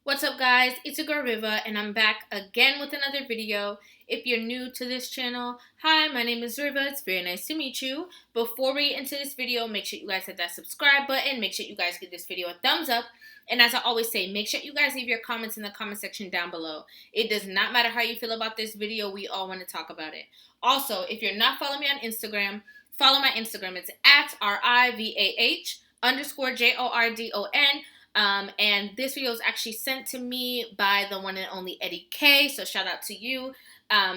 What's up, guys? It's your girl Rivah, and I'm back again with another video. If you're new to this channel, hi, my name is Rivah. It's very nice to meet you. Before we get into this video, make sure you guys hit that subscribe button. Make sure you guys give this video a thumbs up. And as I always say, make sure you guys leave your comments in the comment section down below. It does not matter how you feel about this video. We all want to talk about it. Also, if you're not following me on Instagram, follow my Instagram. It's at RIVAH_JORDON. And this video was actually sent to me by the one and only Eddie K. So shout out to you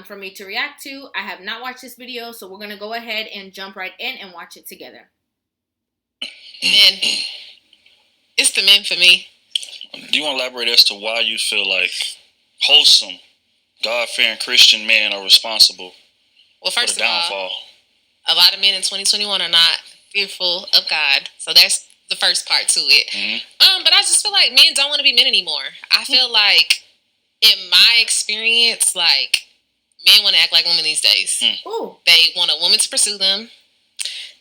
for me to react to. I have not watched this video, so we're going to go ahead and jump right in and watch it together. Men. It's the men for me. Do you want to elaborate as to why you feel like wholesome, God-fearing Christian men are responsible Well, for first the of downfall? all, a lot of men in 2021 are not fearful of God. So that's the first part to it. But I just feel like men don't want to be men anymore. I feel like, in my experience, like, men want to act like women these days. Ooh. They want a woman to pursue them.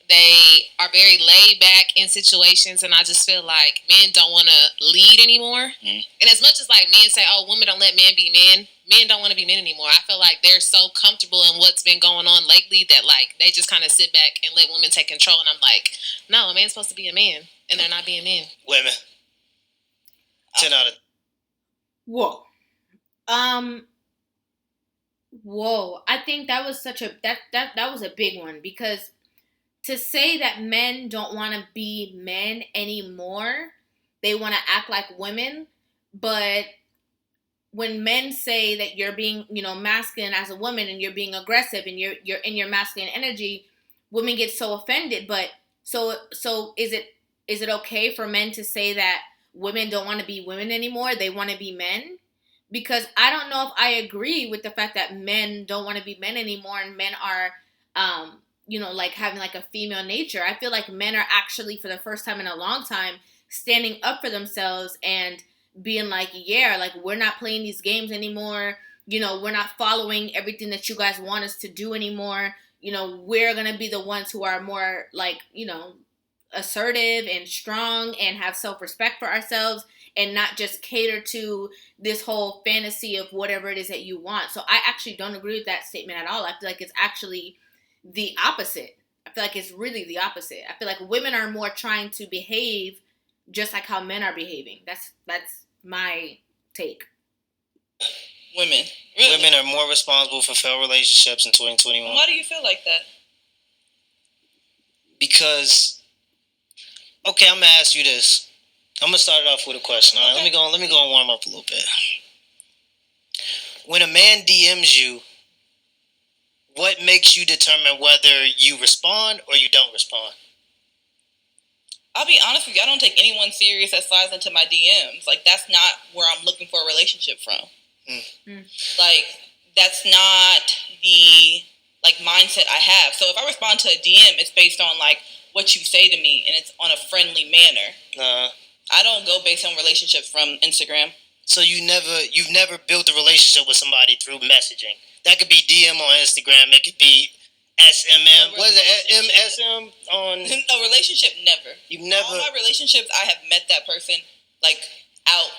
They are very laid back in situations, and I just feel like men don't want to lead anymore. And as much as like men say, "Oh, women don't let men be men," men don't want to be men anymore. I feel like they're so comfortable in what's been going on lately that like they just kind of sit back and let women take control. And I'm like, no, a man's supposed to be a man, and they're not being men. Women. 10 out of. Whoa. Whoa. I think that was such a that was a big one, because to say that men don't want to be men anymore, they want to act like women, but when men say that you're being, masculine as a woman and you're being aggressive and you're in your masculine energy, women get so offended. But so is it okay for men to say that women don't want to be women anymore? They want to be men? Because I don't know if I agree with the fact that men don't want to be men anymore and men are like having like a female nature. I feel like men are actually, for the first time in a long time, standing up for themselves and being like, yeah, like, we're not playing these games anymore. We're not following everything that you guys want us to do anymore. We're going to be the ones who are more like, assertive and strong and have self-respect for ourselves and not just cater to this whole fantasy of whatever it is that you want. So I actually don't agree with that statement at all. I feel like it's actually the opposite. I feel like it's really the opposite. I feel like women are more trying to behave just like how men are behaving. That's my take. Women. Really? Women are more responsible for failed relationships in 2021. Why do you feel like that? Because, okay, I'm gonna ask you this. I'm gonna start it off with a question. All right, Okay. let me go and warm up a little bit. When a man DMs you, what makes you determine whether you respond or you don't respond? I'll be honest with you, I don't take anyone serious that slides into my DMs. Like, that's not where I'm looking for a relationship from. Like, that's not the, like, mindset I have. So if I respond to a DM, it's based on, like, what you say to me, and it's on a friendly manner. I don't go based on relationships from Instagram. So you've never built a relationship with somebody through messaging. That could be DM on Instagram. It could be SMM. What is it? MSM on. A relationship, never. You've never. All my relationships, I have met that person, like, out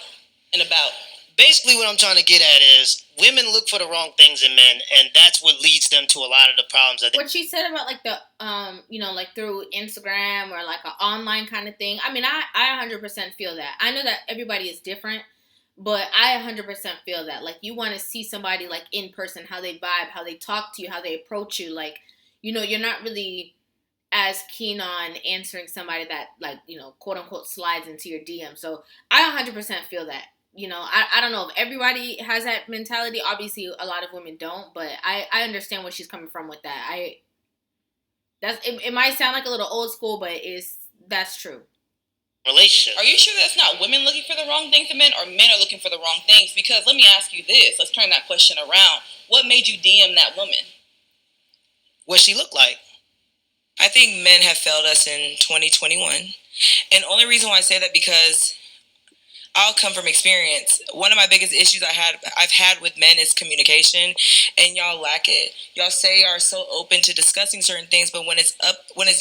and about. Basically, what I'm trying to get at is women look for the wrong things in men, and that's what leads them to a lot of the problems that they. What she said about like the like through Instagram or like an online kind of thing. I mean, I 100% feel that. I know that everybody is different, but I 100% feel that. Like, you want to see somebody like in person, how they vibe, how they talk to you, how they approach you. Like, you're not really as keen on answering somebody that, like, quote unquote slides into your DM. So I 100% feel that. I don't know if everybody has that mentality. Obviously, a lot of women don't, but I understand where she's coming from with that. It might sound like a little old school, but that's true. Relationship. Are you sure that's not women looking for the wrong things in men, or men are looking for the wrong things? Because let me ask you this. Let's turn that question around. What made you DM that woman? What she look like? I think men have failed us in 2021. And the only reason why I say that, because I'll come from experience. One of my biggest issues I've had with men is communication, and y'all lack it. Y'all say you are so open to discussing certain things, but when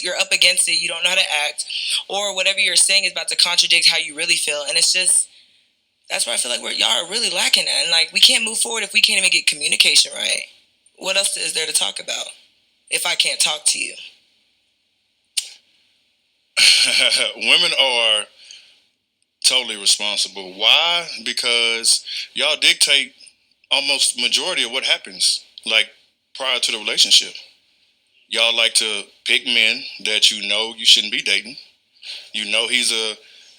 you're up against it, you don't know how to act, or whatever you're saying is about to contradict how you really feel, and it's just That's where I feel like y'all are really lacking at. And, like, we can't move forward if we can't even get communication right. What else is there to talk about if I can't talk to you? Women are totally responsible. Why? Because y'all dictate almost majority of what happens, like, prior to the relationship. Y'all like to pick men that you know you shouldn't be dating. You know he's a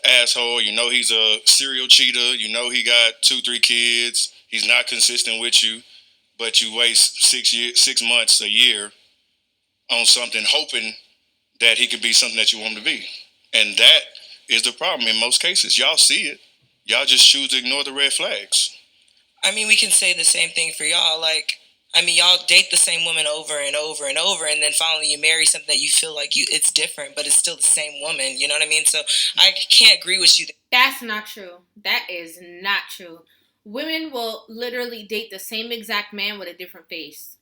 asshole. You know he's a serial cheater. You know he got 2-3 kids. He's not consistent with you, but you waste 6 months, a year on something, hoping that he could be something that you want him to be. And that is the problem in most cases. Y'all see it. Y'all just choose to ignore the red flags. I mean, we can say the same thing for y'all. Like, I mean, y'all date the same woman over and over and over, and then finally you marry something that you feel like it's different, but it's still the same woman. You know what I mean? So I can't agree with you. That's not true. That is not true. Women will literally date the same exact man with a different face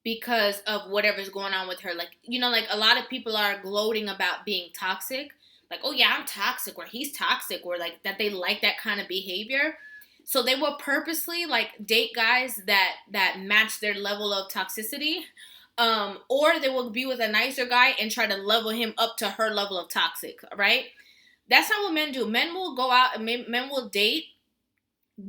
because of whatever's going on with her. Like, you know, like a lot of people are gloating about being toxic. Like, oh yeah, I'm toxic, or he's toxic, or like that they like that kind of behavior. So they will purposely like date guys that match their level of toxicity, or they will be with a nicer guy and try to level him up to her level of toxic, right? That's not what men do. Men will go out and men will date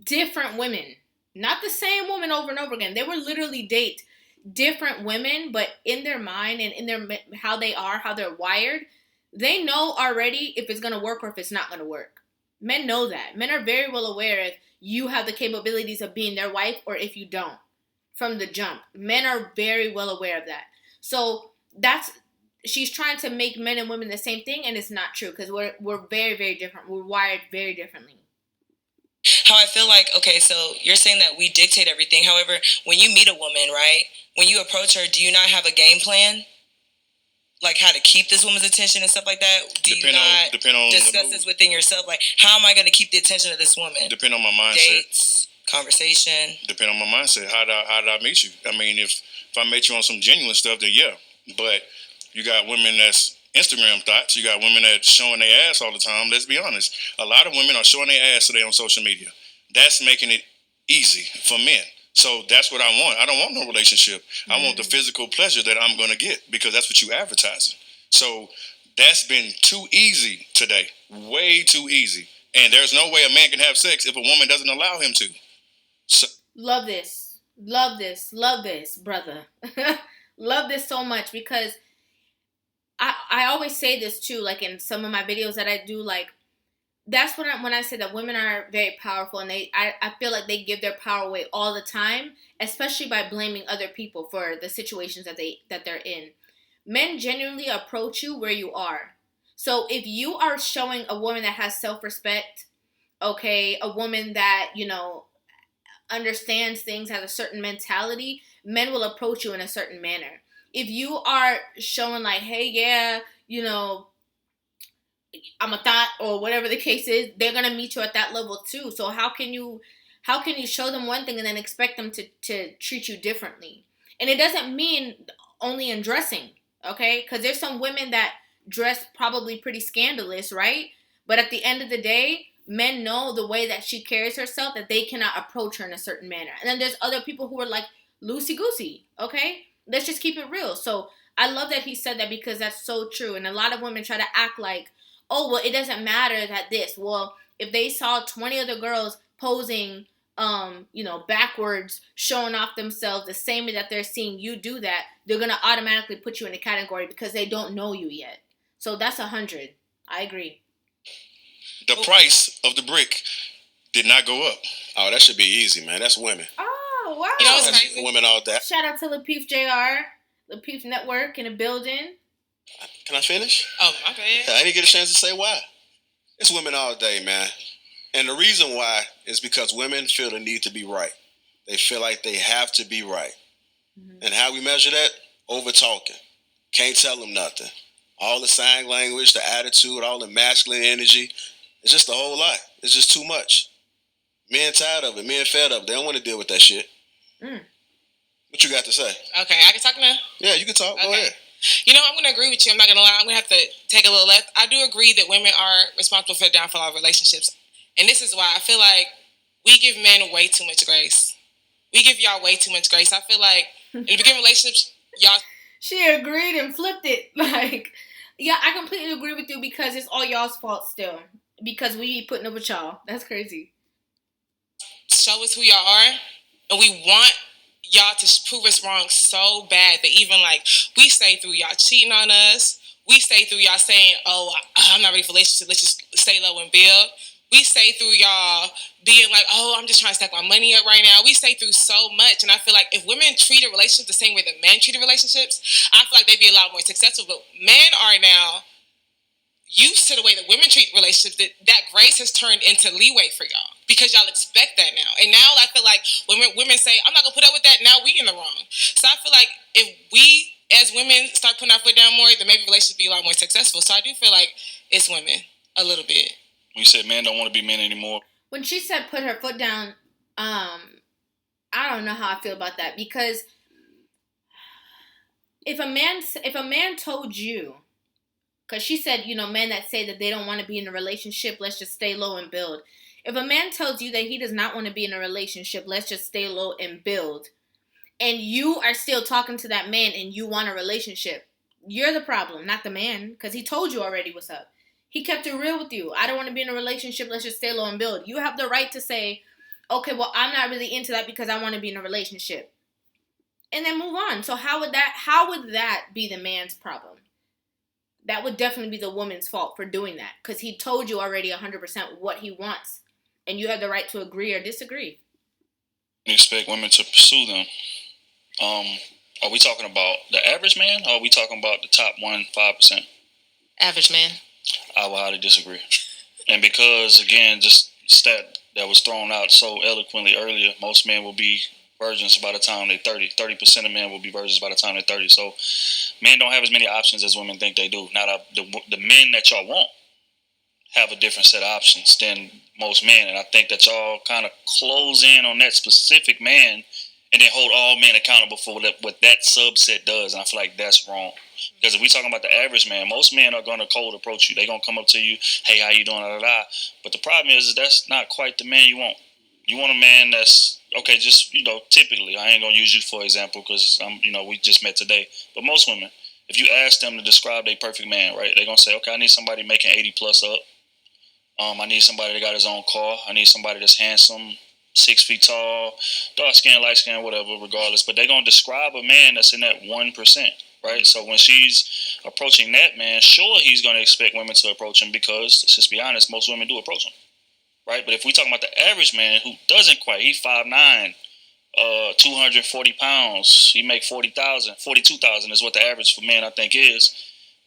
different women, not the same woman over and over again. They will literally date different women, but in their mind and in their how they're wired, they know already if it's gonna work or if it's not gonna work. Men know that. Men are very well aware if you have the capabilities of being their wife or if you don't from the jump. Men are very well aware of that. So she's trying to make men and women the same thing, and it's not true because we're very, very different. We're wired very differently. How I feel like, okay, so you're saying that we dictate everything. However, when you meet a woman, right, when you approach her, do you not have a game plan? Like how to keep this woman's attention and stuff like that? Do you not discuss this within yourself? Like, how am I going to keep the attention of this woman? Depend on my mindset. Dates, conversation. Depend on my mindset. How did I meet you? I mean, if I met you on some genuine stuff, then yeah. But you got women that's Instagram thoughts. You got women that's showing their ass all the time. Let's be honest. A lot of women are showing their ass today on social media. That's making it easy for men. So that's what I want. I don't want no relationship. I want the physical pleasure that I'm going to get because that's what you advertising. So that's been too easy today. Way too easy. And there's no way a man can have sex if a woman doesn't allow him to. So, love this. Love this. Love this, brother. Love this so much because I always say this too, like in some of my videos that I do, like, that's when I say that women are very powerful, and I feel like they give their power away all the time, especially by blaming other people for the situations that they're in. Men genuinely approach you where you are. So if you are showing a woman that has self-respect, okay, a woman that, you know, understands things, has a certain mentality, men will approach you in a certain manner. If you are showing like, hey, yeah, you know, I'm a thought or whatever the case is, they're gonna meet you at that level too. So how can you show them one thing and then expect them to treat you differently? And it doesn't mean only in dressing, okay? Because there's some women that dress probably pretty scandalous, right? But at the end of the day, men know the way that she carries herself that they cannot approach her in a certain manner. And then there's other people who are like loosey-goosey, okay? Let's just keep it real. So I love that he said that because that's so true. And a lot of women try to act like, oh, well, it doesn't matter that this. Well, if they saw 20 other girls posing, you know, backwards, showing off themselves the same way that they're seeing you do that, they're going to automatically put you in a category because they don't know you yet. So that's 100. I agree. The price of the brick did not go up. Oh, that should be easy, man. That's women. Oh, wow. You know what's crazy? Women all that. Shout out to Lapeef JR, Lapeef Network in the building. Can I finish? Oh, my bad. I didn't get a chance to say why. It's women all day, man. And the reason why is because women feel the need to be right. They feel like they have to be right. Mm-hmm. And how we measure that? Over talking. Can't tell them nothing. All the sign language, the attitude, all the masculine energy. It's just a whole lot. It's just too much. Men tired of it. Men fed up. They don't want to deal with that shit. What you got to say? Okay, I can talk now? Yeah, you can talk. Okay. Go ahead. You know, I'm going to agree with you. I'm not going to lie. I'm going to have to take a little left. I do agree that women are responsible for the downfall of relationships. And this is why I feel like we give men way too much grace. We give y'all way too much grace. I feel like in the beginning relationships, y'all. She agreed and flipped it. Like, yeah, I completely agree with you because it's all y'all's fault still. Because we putting up with y'all. That's crazy. Show us who y'all are, and we want y'all to prove us wrong so bad that even like we stay through y'all cheating on us. We stay through y'all saying, "Oh, I'm not ready for a relationship. Let's just stay low and build." We stay through y'all being like, "Oh, I'm just trying to stack my money up right now." We stay through so much, and I feel like if women treated relationships the same way that men treated relationships, I feel like they'd be a lot more successful. But men are now used to the way that women treat relationships, that grace has turned into leeway for y'all because y'all expect that now. And now I feel like when women say, I'm not going to put up with that, now we in the wrong. So I feel like if we as women start putting our foot down more, then maybe relationships be a lot more successful. So I do feel like it's women a little bit. When you said men don't want to be men anymore. When she said put her foot down, I don't know how I feel about that because if a man told you, because she said, men that say that they don't want to be in a relationship, let's just stay low and build. If a man tells you that he does not want to be in a relationship, let's just stay low and build, and you are still talking to that man and you want a relationship, you're the problem, not the man, because he told you already what's up. He kept it real with you. I don't want to be in a relationship, let's just stay low and build. You have the right to say, okay, well, I'm not really into that because I want to be in a relationship. And then move on. So how would that be the man's problem? That would definitely be the woman's fault for doing that because he told you already 100% what he wants, and you have the right to agree or disagree. You expect women to pursue them. Are we talking about the average man, or are we talking about the top 5%? Average man. I will highly disagree. And because, again, just stat that was thrown out so eloquently earlier, most men will be virgins by the time they're 30. 30% of men will be virgins by the time they're 30. So men don't have as many options as women think they do. Now, the men that y'all want have a different set of options than most men. And I think that y'all kind of close in on that specific man and then hold all men accountable for what that subset does. And I feel like that's wrong. Because if we're talking about the average man, most men are going to cold approach you. They're going to come up to you, hey, how you doing, da, da, da. But the problem is that's not quite the man you want. You want a man that's, okay, just, typically, I ain't going to use you for example because, we just met today. But most women, if you ask them to describe their perfect man, right, they're going to say, okay, I need somebody making 80 plus up. I need somebody that got his own car. I need somebody that's handsome, 6 feet tall, dark skin, light skin, whatever, regardless. But they're going to describe a man that's in that 1%, right? So when she's approaching that man, sure, he's going to expect women to approach him because, let's just be honest, most women do approach him. Right, but if we talking about the average man who doesn't quite, he's 5'9", 240 pounds, he make 40,000, 42,000 is what the average for men I think is.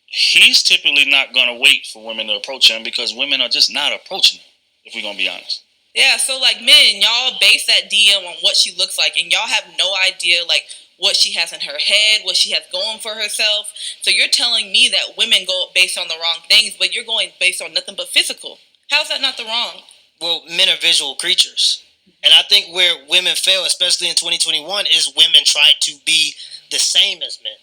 He's typically not gonna wait for women to approach him because women are just not approaching him. If we're gonna be honest. Yeah, so like men, y'all base that DM on what she looks like, and y'all have no idea like what she has in her head, what she has going for herself. So you're telling me that women go based on the wrong things, but you're going based on nothing but physical. How's that not the wrong? Well, men are visual creatures. And I think where women fail, especially in 2021, is women try to be the same as men.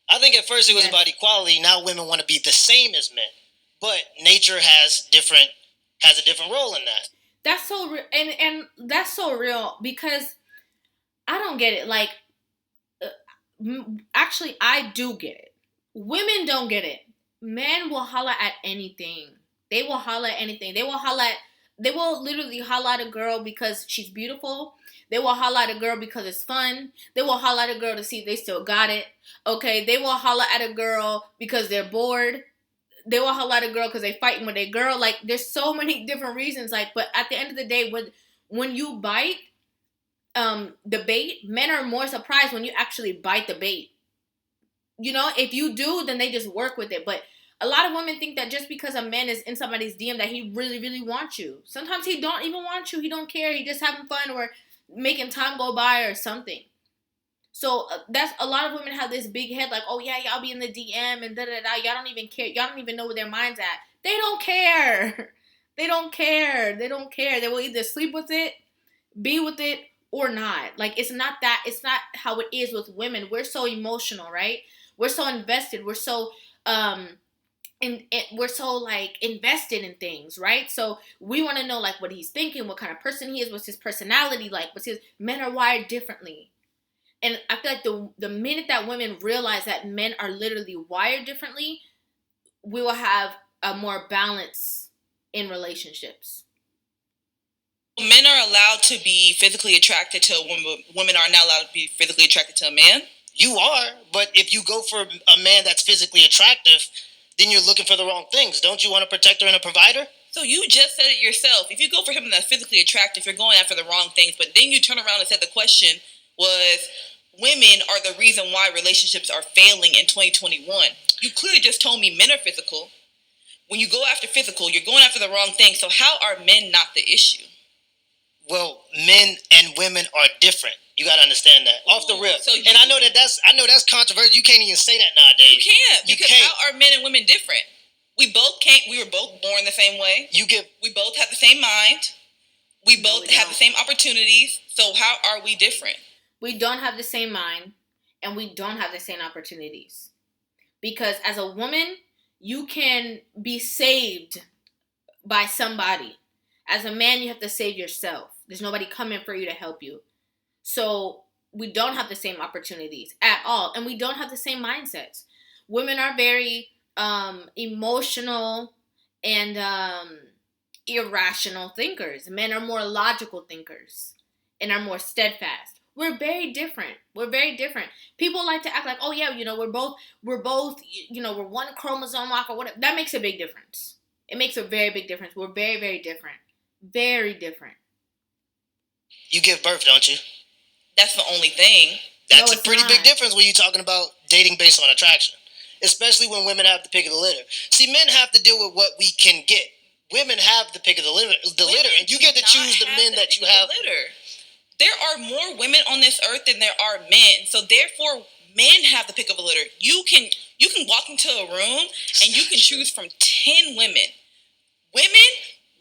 I think at first it was about equality. Now women want to be the same as men. But nature has a different role in that. That's so real. And that's so real because I don't get it. Like, actually, I do get it. Women don't get it. Men will holler at anything. They will holler at anything. They will literally holler at a girl because she's beautiful. They will holler at a girl because it's fun. They will holler at a girl to see if they still got it. Okay, they will holler at a girl because they're bored. They will holler at a girl because they're fighting with a girl. Like, there's so many different reasons. Like, but at the end of the day, when you bite the bait, men are more surprised when you actually bite the bait. If you do, then they just work with it. But a lot of women think that just because a man is in somebody's DM that he really, really wants you. Sometimes he don't even want you. He don't care. He just having fun or making time go by or something. So that's a lot of women have this big head like, oh yeah, y'all be in the DM and da-da-da. Y'all don't even care. Y'all don't even know where their mind's at. They don't care. They don't care. They don't care. They will either sleep with it, be with it, or not. Like, it's not how it is with women. We're so emotional, right? We're so invested. We're so and we're so like invested in things, right? So we want to know like what he's thinking, what kind of person he is, what's his personality like, men are wired differently. And I feel like the minute that women realize that men are literally wired differently, we will have a more balance in relationships. Men are allowed to be physically attracted to a woman. Women are not allowed to be physically attracted to a man. You are, but if you go for a man that's physically attractive, then you're looking for the wrong things. Don't you want a protector and a provider? So you just said it yourself. If you go for him that's physically attractive, you're going after the wrong things. But then you turn around and said the question was, women are the reason why relationships are failing in 2021. You clearly just told me men are physical. When you go after physical, you're going after the wrong thing. So how are men not the issue? Well, men and women are different. You got to understand that. Off the rip. And I know that's controversial. You can't even say that nowadays. You can't. Because how are men and women different? We were both born the same way. We both have the same mind. We both have the same opportunities. So how are we different? We don't have the same mind, and we don't have the same opportunities. Because as a woman, you can be saved by somebody. As a man, you have to save yourself. There's nobody coming for you to help you. So we don't have the same opportunities at all. And we don't have the same mindsets. Women are very emotional and irrational thinkers. Men are more logical thinkers and are more steadfast. We're very different. People like to act like, oh yeah, we're both, we're one chromosome off or whatever. That makes a big difference. It makes a very big difference. We're very, very different. Very different. You give birth, don't you? That's the only thing. That's a pretty big difference when you're talking about dating based on attraction. Especially when women have the pick of the litter. See, men have to deal with what we can get. Women have the pick of the litter, and you get to choose the men that you have. There are more women on this earth than there are men. So therefore, men have the pick of the litter. You can walk into a room and you can choose from 10 women. Women,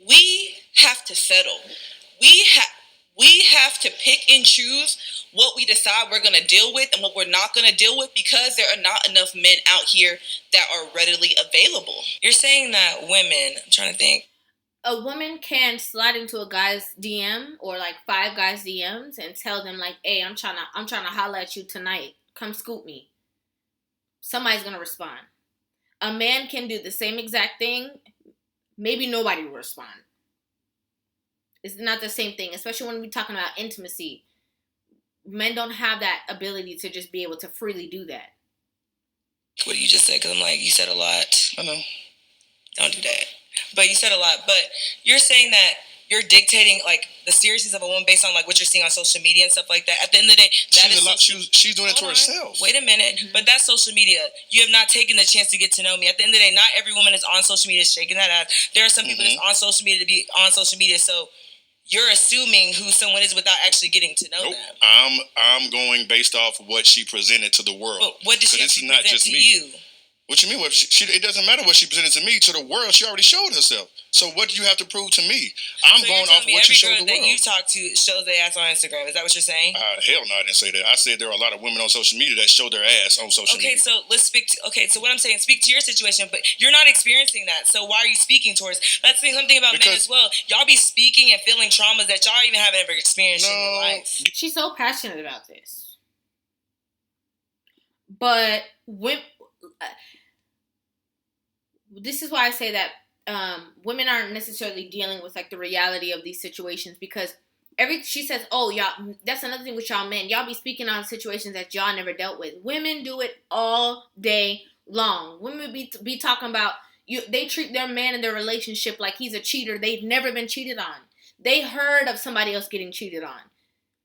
we have to settle. We have to pick and choose what we decide we're going to deal with and what we're not going to deal with, because there are not enough men out here that are readily available. You're saying that women, I'm trying to think. A woman can slide into a guy's DM or like 5 guys' DMs and tell them like, hey, I'm trying to holler at you tonight. Come scoop me. Somebody's going to respond. A man can do the same exact thing. Maybe nobody will respond. It's not the same thing, especially when we're talking about intimacy. Men don't have that ability to just be able to freely do that. What you just said, because I'm like, you said a lot. I know. Don't do that. But you said a lot. But you're saying that you're dictating like the seriousness of a woman based on like what you're seeing on social media and stuff like that. At the end of the day, she's doing it to herself. Wait a minute. Mm-hmm. But that's social media. You have not taken the chance to get to know me. At the end of the day, not every woman is on social media shaking that ass. There are some people that's on social media to be on social media. So you're assuming who someone is without actually getting to know them. I'm going based off what she presented to the world. But what did she actually present to you? What you mean? It doesn't matter what she presented to me. To the world, she already showed herself. So what do you have to prove to me? I'm going off what you showed the world. Every girl that you talk to shows their ass on Instagram. Is that what you're saying? Hell no, I didn't say that. I said there are a lot of women on social media that show their ass on social media. Okay, so let's speak. So what I'm saying, speak to your situation, but you're not experiencing that. So why are you speaking towards? Let's say something about men as well. Y'all be speaking and feeling traumas that y'all even haven't ever experienced in your life. She's so passionate about this, but this is why I say that women aren't necessarily dealing with like the reality of these situations, because she says, oh, y'all, that's another thing with y'all men. Y'all be speaking on situations that y'all never dealt with. Women do it all day long. Women be talking about they treat their man in their relationship like he's a cheater. They've never been cheated on. They heard of somebody else getting cheated on,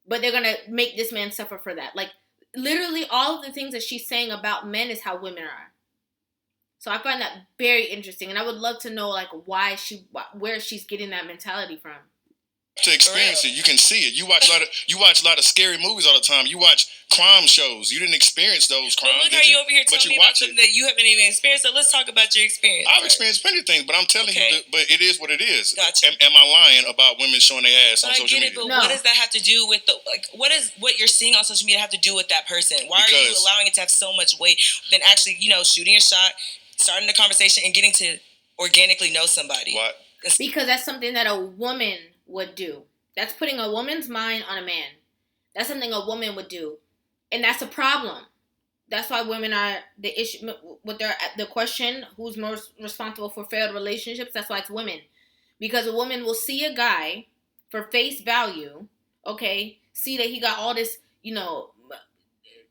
but they're going to make this man suffer for that. Like literally all of the things that she's saying about men is how women are. So I find that very interesting, and I would love to know like where she's getting that mentality from. To experience it, you can see it. You watch a lot of scary movies all the time. You watch crime shows. You didn't experience those crimes. Well, look, are you over here telling me about something that you haven't even experienced? So let's talk about your experience. I've experienced plenty of things, but I'm telling you, but it is what it is. Gotcha. Am I lying about women showing their ass on social media? But what does that have to do with what you're seeing on social media have to do with that person? Why are you allowing it to have so much weight than actually, shooting a shot, starting the conversation and getting to organically know somebody. What? Because that's something that a woman would do. That's putting a woman's mind on a man. That's something a woman would do. And that's a problem. That's why women are the issue with the question, who's most responsible for failed relationships? That's why it's women. Because a woman will see a guy for face value, okay, see that he got all this,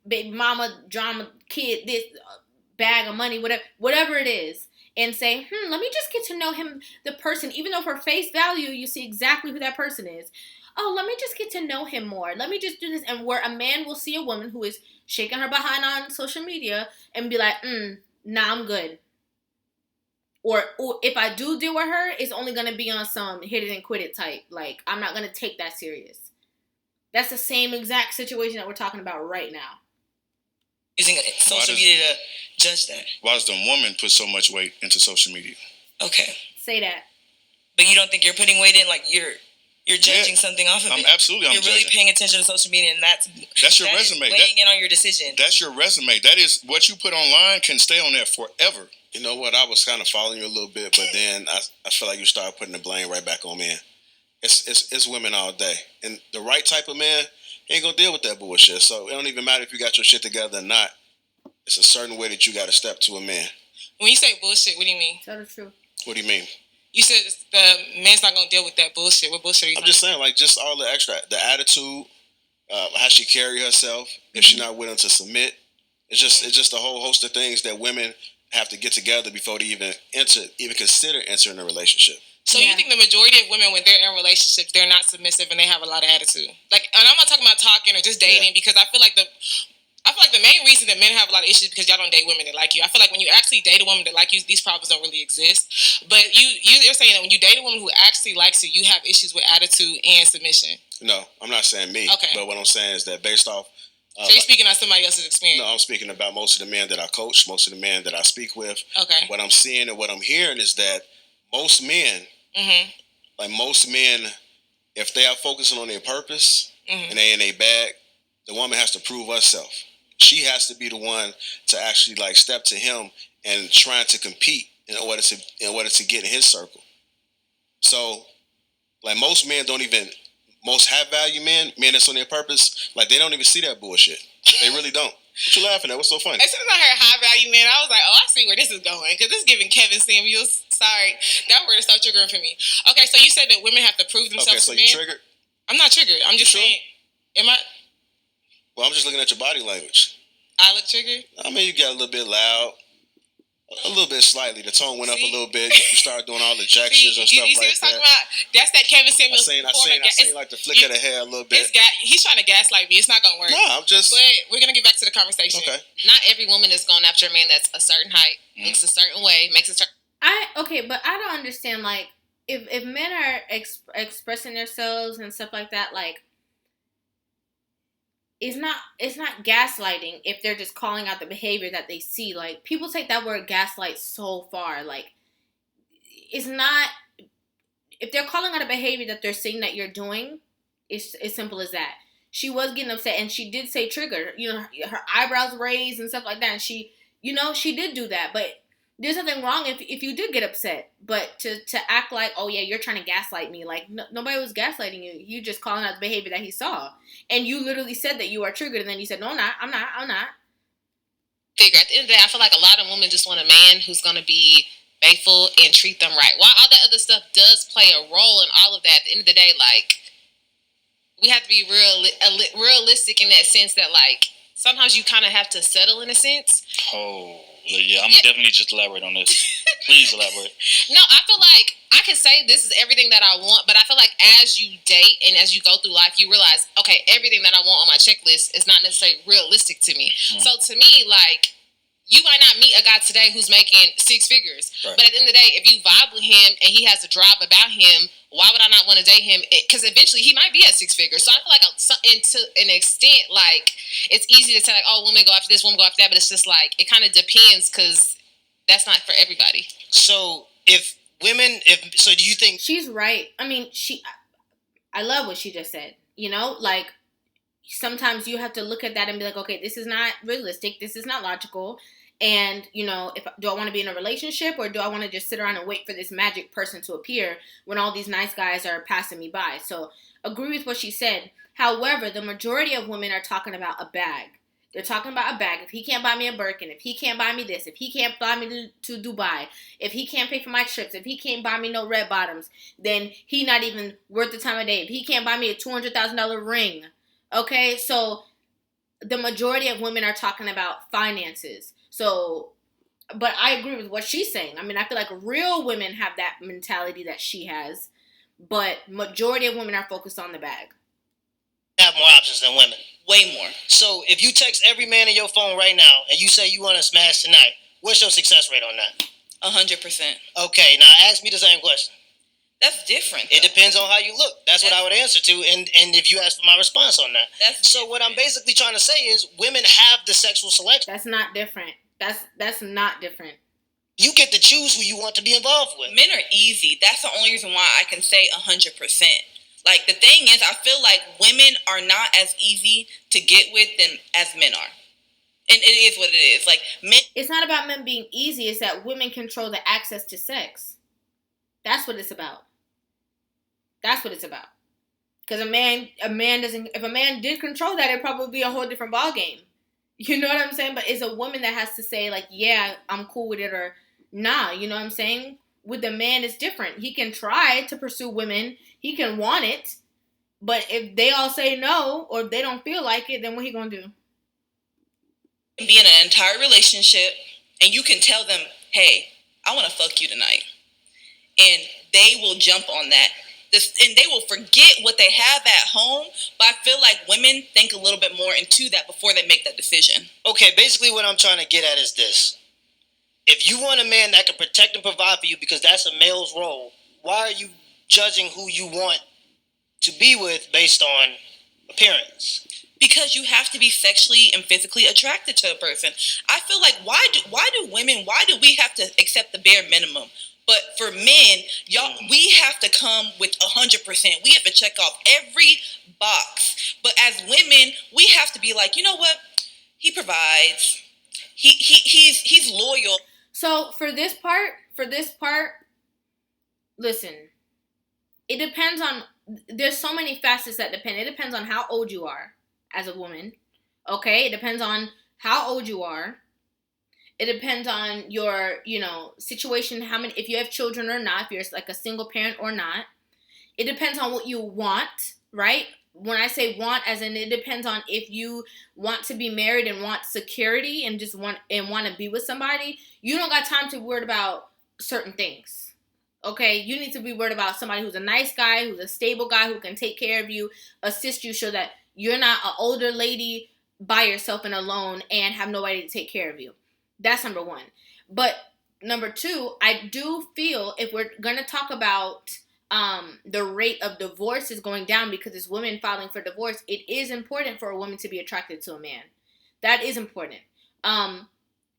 baby mama, drama, kid, this bag of money, whatever it is, and say, let me just get to know him, the person, even though for face value, you see exactly who that person is. Oh, let me just get to know him more. Let me just do this. And where a man will see a woman who is shaking her behind on social media and be like, nah, I'm good. Or if I do deal with her, it's only going to be on some hit it and quit it type. Like, I'm not going to take that serious. That's the same exact situation that we're talking about right now. Using social media to judge that. Why does the woman put so much weight into social media? Okay. Say that. But you don't think you're putting weight in, like you're judging something off of it? Absolutely, I'm You're really paying attention to social media, and that's your resume. Weighing in on your decision. That's your resume. That is what you put online can stay on there forever. You know what? I was kind of following you a little bit, but then I feel like you start putting the blame right back on men. It's women all day, and the right type of man ain't gonna deal with that bullshit. So it don't even matter if you got your shit together or not. It's a certain way that you got to step to a man. When you say bullshit, what do you mean? Tell the truth. What do you mean? You said the man's not gonna deal with that bullshit. What bullshit are you I'm just saying, like, just all the extra, the attitude, how she carry herself, if she's not willing to submit. It's just a whole host of things that women have to get together before they even consider entering a relationship. So you think the majority of women, when they're in relationships, they're not submissive and they have a lot of attitude? Like, and I'm not talking about talking or just dating, because I feel like the main reason that men have a lot of issues is because y'all don't date women that like you. I feel like when you actually date a woman that like you, these problems don't really exist. But you're saying that when you date a woman who actually likes you, you have issues with attitude and submission. No, I'm not saying me. Okay. But what I'm saying is that based off. So you're speaking on somebody else's experience? No, I'm speaking about most of the men that I coach, most of the men that I speak with. Okay. What I'm seeing and what I'm hearing is that most men, if they are focusing on their purpose and they in a bag, the woman has to prove herself. She has to be the one to actually like step to him and trying to compete in order to get in his circle. So, like most have value men that's on their purpose, like they don't even see that bullshit. They really don't. What you laughing at? What's so funny? As soon as I heard high value man, I was like, oh, I see where this is going, because this is giving Kevin Samuels. Sorry, that word is so triggering for me. Okay, so you said that women have to prove themselves to men. Okay, so you triggered? I'm not triggered. I'm just saying. Am I? Well, I'm just looking at your body language. I look triggered? I mean, you got a little bit loud. A little bit slightly. The tone went up a little bit. You started doing all the gestures and stuff you like that. Talking about? That's that Kevin Samuels. I seen like the flick of the hair a little bit. He's trying to gaslight me. It's not going to work. No, I'm just... But we're going to get back to the conversation. Okay. Not every woman is going after a man that's a certain height, looks a certain way, makes a certain... But I don't understand, like, if men are expressing themselves and stuff like that, like, it's not gaslighting if they're just calling out the behavior that they see. Like, people take that word gaslight so far. Like, it's not, if they're calling out a behavior that they're seeing that you're doing, it's as simple as that. She was getting upset, and she did say trigger. You know, her eyebrows raised and stuff like that, and she did do that, but there's nothing wrong if you did get upset. But to act like, oh yeah, you're trying to gaslight me, like nobody was gaslighting you. You just calling out the behavior that he saw, and you literally said that you are triggered, and then you said, no, I'm not. Figure at the end of the day, I feel like a lot of women just want a man who's gonna be faithful and treat them right. While all that other stuff does play a role in all of that, at the end of the day, like, we have to be realistic in that sense that, like, sometimes you kind of have to settle in a sense. Oh, yeah, I'm definitely just elaborate on this. Please elaborate. No, I feel like I can say this is everything that I want, but I feel like as you date and as you go through life, you realize, okay, everything that I want on my checklist is not necessarily realistic to me. So to me, like, you might not meet a guy today who's making six figures, but at the end of the day, if you vibe with him and he has a drive about him, why would I not want to date him? Because eventually he might be at six figures. So I feel like to an extent, like, it's easy to say, like, oh, women go after this, women go after that, but it's just like, it kind of depends, because that's not for everybody. So do you think... She's right. I mean, I love what she just said. You know, like, sometimes you have to look at that and be like, okay, this is not realistic. This is not logical. And, do I want to be in a relationship, or do I want to just sit around and wait for this magic person to appear when all these nice guys are passing me by? So agree with what she said. However, the majority of women are talking about a bag. They're talking about a bag. If he can't buy me a Birkin, if he can't buy me this, if he can't fly me to Dubai, if he can't pay for my trips, if he can't buy me no red bottoms, then he not even worth the time of day. If he can't buy me a $200,000 ring, okay? So the majority of women are talking about finances. So, but I agree with what she's saying. I mean, I feel like real women have that mentality that she has, but majority of women are focused on the bag. Have more options than women. Way more. So if you text every man in your phone right now and you say you want to smash tonight, what's your success rate on that? 100%. Okay, now ask me the same question. That's different, though. It depends on how you look. That's what I would answer to, and if you ask for my response on that. So what I'm basically trying to say is women have the sexual selection. That's not different. That's not different. You get to choose who you want to be involved with. Men are easy. That's the only reason why I can say 100%. Like, the thing is, I feel like women are not as easy to get with than as men are. And it is what it is. Like, men... It's not about men being easy. It's that women control the access to sex. That's what it's about. That's what it's about. Because if a man did control that, it'd probably be a whole different ballgame. You know what I'm saying? But it's a woman that has to say, like, yeah, I'm cool with it, or nah. You know what I'm saying? With the man, it's different. He can try to pursue women. He can want it. But if they all say no, or if they don't feel like it, then what he gonna do? Be in an entire relationship, and you can tell them, hey, I want to fuck you tonight. And they will jump on that. And they will forget what they have at home. But I feel like women think a little bit more into that before they make that decision. Okay, basically what I'm trying to get at is this. If you want a man that can protect and provide for you because that's a male's role, why are you judging who you want to be with based on appearance? Because you have to be sexually and physically attracted to a person. I feel like why do we have to accept the bare minimum? But for men, we have to come with 100%. We have to check off every box. But as women, we have to be like, you know what? He provides. He's loyal. So for this part, listen. It depends on. There's so many facets that depend. It depends on how old you are as a woman. Okay, it depends on how old you are. It depends on your, situation, if you have children or not, if you're like a single parent or not. It depends on what you want, right? When I say want, as in it depends on if you want to be married and want security and just want to be with somebody. You don't got time to be worried about certain things, okay? You need to be worried about somebody who's a nice guy, who's a stable guy, who can take care of you, assist you so that you're not an older lady by yourself and alone and have nobody to take care of you. That's number one. But number two, I do feel if we're going to talk about the rate of divorce is going down because it's women filing for divorce, it is important for a woman to be attracted to a man. That is important.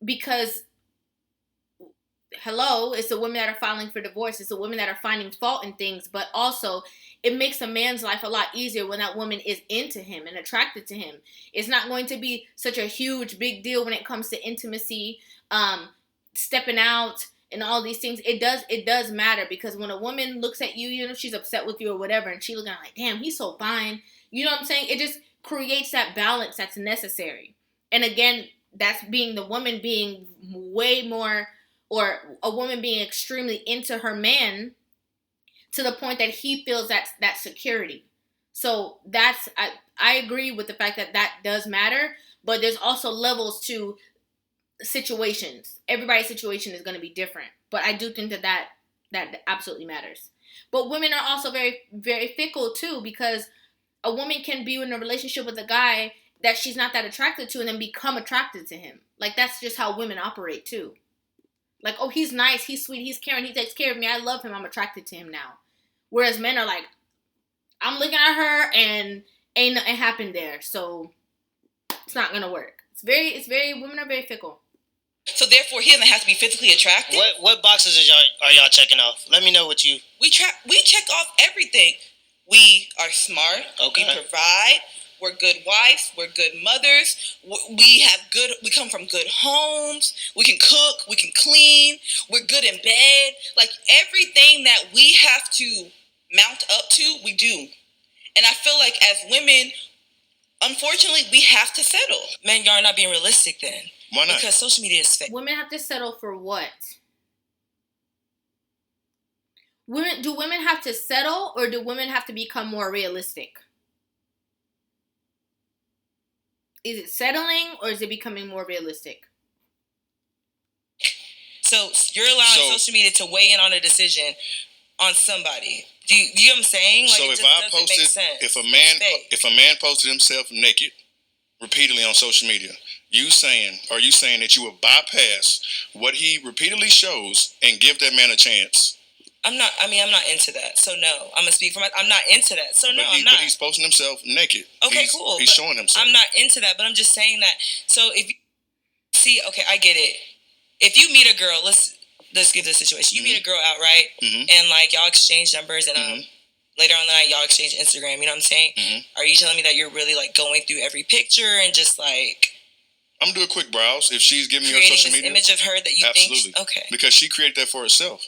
Because, hello, it's the women that are filing for divorce. It's the women that are finding fault in things. But also, it makes a man's life a lot easier when that woman is into him and attracted to him. It's not going to be such a huge, big deal when it comes to intimacy, stepping out, and all these things. It does matter because when a woman looks at you, she's upset with you or whatever, and she looking like, damn, he's so fine. You know what I'm saying? It just creates that balance that's necessary. And again, that's being the woman being way more, or a woman being extremely into her man, to the point that he feels that security. So I agree with the fact that does matter, but there's also levels to situations. Everybody's situation is going to be different, but I do think that absolutely matters. But women are also very, very fickle too, because a woman can be in a relationship with a guy that she's not that attracted to and then become attracted to him. Like, that's just how women operate too. Like, oh, he's nice, he's sweet, he's caring, he takes care of me, I love him, I'm attracted to him now. Whereas men are like, I'm looking at her and ain't nothing happened there, so it's not gonna work. Women are very fickle. So therefore, he doesn't have to be physically attractive. What boxes are y'all checking off? Let me know what you. We check off everything. We are smart. Okay. We provide. We're good wives. We're good mothers. We come from good homes. We can cook. We can clean. We're good in bed. Like, everything that we have to mount up to, we do. And I feel like as women, unfortunately, we have to settle. Men, y'all are not being realistic then. Why not? Because social media is fake. Women have to settle for what? Do women have to settle, or do women have to become more realistic? Is it settling, or is it becoming more realistic? So you're allowing social media to weigh in on a decision on somebody. Do you know what I'm saying? Like, so if I posted, if a man posted himself naked repeatedly on social media, are you saying that you would bypass what he repeatedly shows and give that man a chance? I'm not into that. So no, I'm gonna speak for I'm not into that. So no, I'm not. But he's posting himself naked. Okay, cool. He's showing himself. I'm not into that, but I'm just saying that. So if you see, okay, I get it. If you meet a girl, let's give this situation. You meet a girl out, right? And like y'all exchange numbers, and later on the night y'all exchange Instagram. You know what I'm saying? Are you telling me that you're really like going through every picture and just like? I'm gonna do a quick browse. If she's giving me her social media image of her that you absolutely. think, okay, because she created that for herself.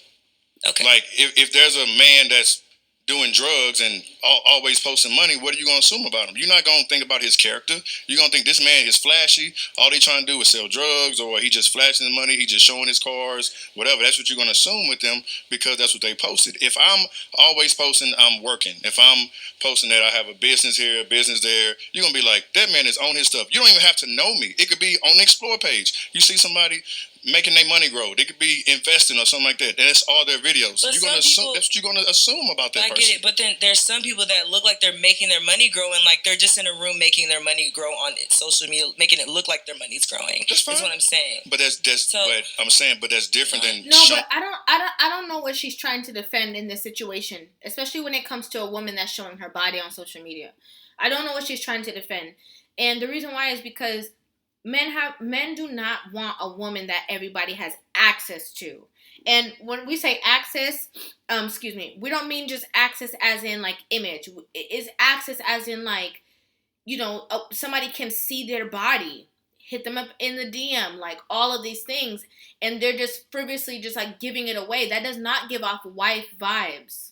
Okay. Like, if there's a man that's doing drugs and always posting money, what are you going to assume about him? You're not going to think about his character. You're going to think this man is flashy. All they trying to do is sell drugs, or he just flashing the money. He just showing his cars, whatever. That's what you're going to assume with them, because that's what they posted. If I'm always posting I'm working, if I'm posting that I have a business here, a business there, you're going to be like, that man is on his stuff. You don't even have to know me. It could be on the Explore page. You see somebody making their money grow. They could be investing or something like that. And it's all their videos. You're gonna assume, that's what you're going to assume about that person. I get it, but then there's some people that look like they're making their money grow, and like they're just in a room making their money grow on social media, making it look like their money's growing. That's fine. That's what I'm saying. But that's but I'm saying, but that's different than but I don't know what she's trying to defend in this situation, especially when it comes to a woman that's showing her body on social media. I don't know what she's trying to defend, and the reason why is because men do not want a woman that everybody has access to. And when we say access, we don't mean just access as in like image. It's access as in like, somebody can see their body, hit them up in the DM, like all of these things, and they're just frivolously just like giving it away. That does not give off wife vibes.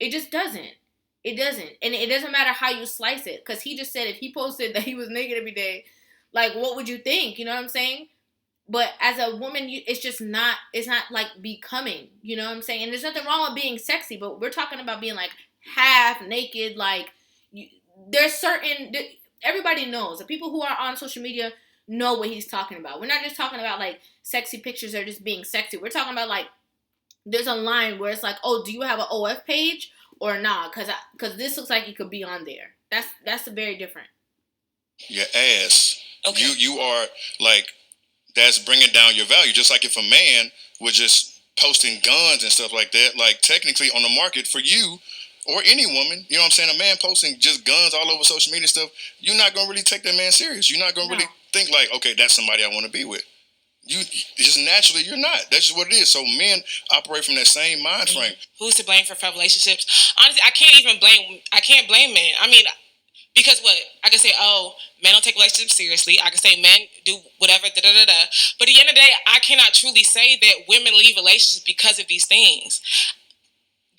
It just doesn't. It doesn't. And it doesn't matter how you slice it, because he just said if he posted that he was naked every day, like, what would you think? You know what I'm saying? But as a woman, it's not like becoming, you know what I'm saying? And there's nothing wrong with being sexy, but we're talking about being like half naked. Like, there's certain, everybody knows. The people who are on social media know what he's talking about. We're not just talking about like sexy pictures or just being sexy. We're talking about like, there's a line where it's like, oh, do you have an OF page or not? Because this looks like it could be on there. That's very different. Your ass. Okay. You are like, that's bringing down your value. Just like if a man was just posting guns and stuff like that, like technically on the market for you or any woman, you know what I'm saying? A man posting just guns all over social media and stuff, you're not going to really take that man serious. You're not going to really think like, okay, that's somebody I want to be with. You just naturally, you're not. That's just what it is. So men operate from that same mind frame. Who's to blame for failed relationships? Honestly, I can't blame men. I mean, because what? I can say, oh, men don't take relationships seriously. I can say men do whatever, da-da-da-da. But at the end of the day, I cannot truly say that women leave relationships because of these things.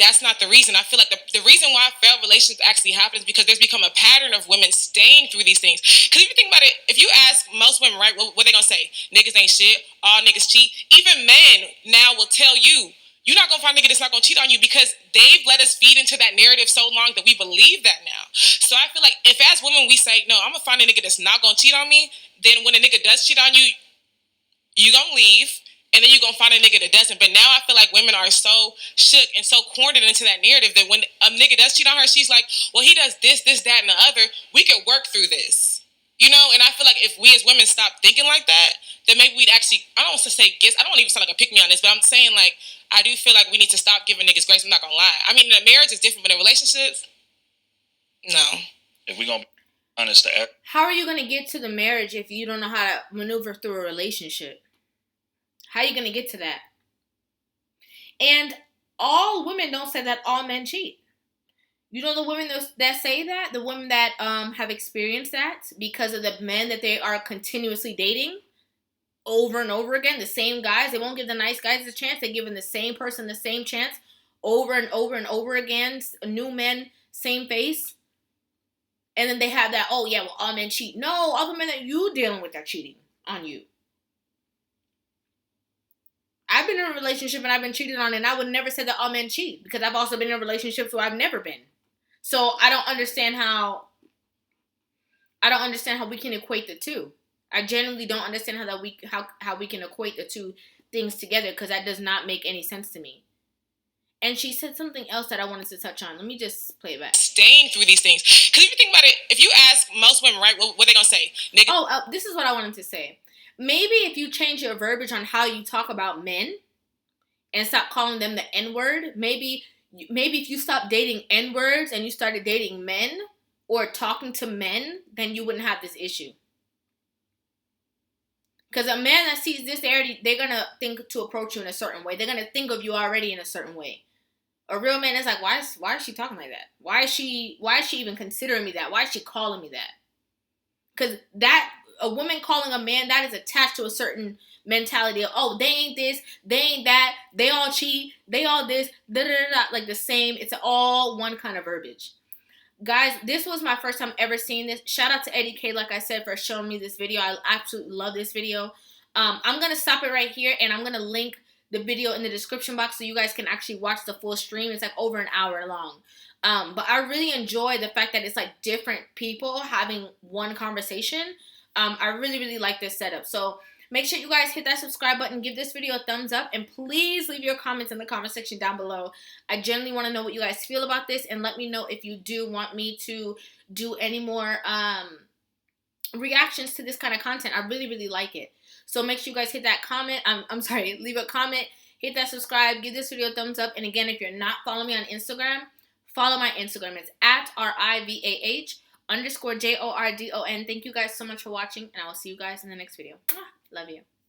That's not the reason. I feel like the reason why failed relationships actually happen is because there's become a pattern of women staying through these things. Because if you think about it, if you ask most women, right, what they going to say? Niggas ain't shit. All niggas cheat. Even men now will tell you, you're not going to find a nigga that's not going to cheat on you, because they've let us feed into that narrative so long that we believe that now. So I feel like if as women we say, no, I'm going to find a nigga that's not going to cheat on me, then when a nigga does cheat on you, you going to leave, and then you're going to find a nigga that doesn't. But now I feel like women are so shook and so cornered into that narrative that when a nigga does cheat on her, she's like, well, he does this, that, and the other. We could work through this. You know, and I feel like if we as women stop thinking like that, then maybe we'd actually, I don't want to say I don't even sound like a pick me on this, but I'm saying like, I do feel like we need to stop giving niggas grace. I'm not going to lie. I mean, in a marriage is different, but in relationships, no. If we're going to be honest, how are you going to get to the marriage if you don't know how to maneuver through a relationship? How are you going to get to that? And all women don't say that all men cheat. You know the women that say that? The women that have experienced that because of the men that they are continuously dating over and over again, the same guys. They won't give the nice guys a chance. They're giving the same person the same chance over and over and over again. New men, same face. And then they have that, oh yeah, well, all men cheat. No, all the men that you dealing with are cheating on you. I've been in a relationship and I've been cheated on, and I would never say that all men cheat because I've also been in relationships where I've never been. So I don't understand how we can equate the two. I genuinely don't understand how we can equate the two things together, because that does not make any sense to me. And she said something else that I wanted to touch on. Let me just play it back. Staying through these things. Because if you think about it, if you ask most women, right, what they going to say? Nigga. This is what I wanted to say. Maybe if you change your verbiage on how you talk about men and stop calling them the N-word, maybe if you stop dating N-words and you started dating men or talking to men, then you wouldn't have this issue. Because a man that sees this, they're going to think to approach you in a certain way. They're going to think of you already in a certain way. A real man is like, why is she talking like that? Why is she even considering me that? Why is she calling me that? Because a woman calling a man, that is attached to a certain mentality of, oh, they ain't this, they ain't that, they all cheat, they all this, da da da, like the same. It's all one kind of verbiage. Guys, this was my first time ever seeing this. Shout out to Eddie K, like I said, for showing me this video. I absolutely love this video. I'm going to stop it right here, and I'm going to link the video in the description box so you guys can actually watch the full stream. It's like over an hour long. But I really enjoy the fact that it's like different people having one conversation. I really, really like this setup. So make sure you guys hit that subscribe button, give this video a thumbs up, and please leave your comments in the comment section down below. I genuinely want to know what you guys feel about this, and let me know if you do want me to do any more reactions to this kind of content. I really, really like it. So make sure you guys hit that comment. Leave a comment, hit that subscribe, give this video a thumbs up. And again, if you're not following me on Instagram, follow my Instagram. It's at RIVAH_JORDON. Thank you guys so much for watching, and I will see you guys in the next video. Love you.